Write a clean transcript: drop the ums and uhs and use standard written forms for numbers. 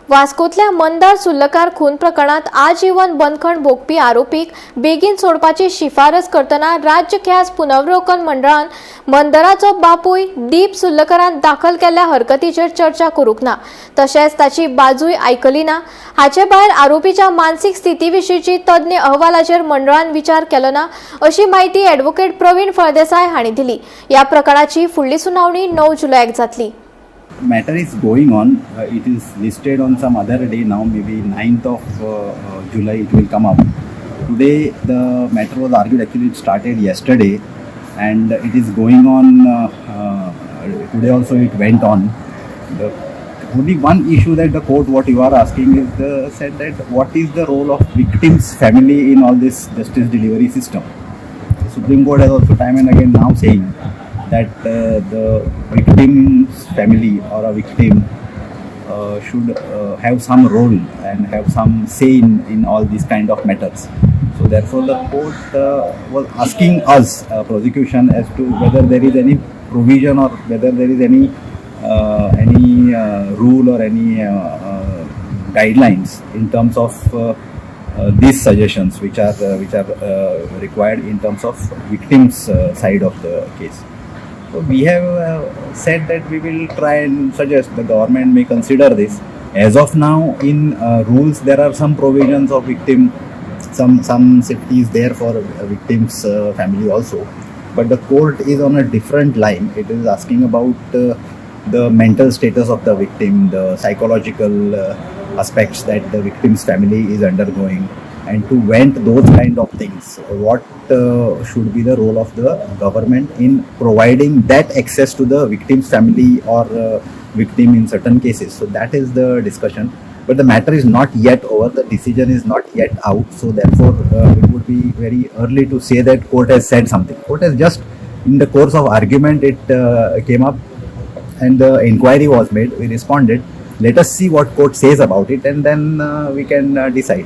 वास्कोतल्या मंदार सुर्लकार खून प्रकरणात आजीवन बंदखण भोगपी आरोपीक बेगीन सोडपाची शिफारस करतना राज्य ख्यास पुनर्वलोकन मंडळान मंदाराचो बापूय दीप सुर्लकारान दाखल केल्ल्या हरकतीचेर चर्चा करूंक ना, तशेंच ताची बाजूय आयकली ना। हाचे भायर आरोपीच्या मानसीक स्थितीविशींची तज्ञ अहवालाचेर मंडळान विचार केलो ना, अशी माहिती ॲडव्होकेट प्रवीण फळदेसाय हांणी दिली। ह्या प्रकरणाची फुडली सुनावणी 9 जुलयाक जातली। Matter is going on. It is listed on some other day now, maybe 9th of July it will come up. Today the matter was argued, actually it started yesterday and it is going on today also it went on. The only one issue that the court, what you are asking is said that what is the role of victim's family in all this justice delivery system. The Supreme Court has also time and again now saying that the victim's family or a victim should have some role and have some say in all these kind of matters. So therefore the court was asking us, prosecution, as to whether there is any provision or whether there is any rule or any guidelines in terms of these suggestions which are required in terms of victims side of the case. So we have said that we will try and suggest the government may consider this. As of now, in rules there are some provisions of victim, some safety is there for victims' family also. But the court is on a different line. It is asking about the mental status of the victim, the psychological aspects that the victim's family is undergoing, and to vent those kind of things. What should be the role of the government in providing that access to the victim's family or victim in certain cases. So that is the discussion. But the matter is not yet over. The decision is not yet out. So therefore, it would be very early to say that court has said something. Court has just, in the course of argument, it came up and the inquiry was made. We responded. Let us see what court says about it, and then we can decide.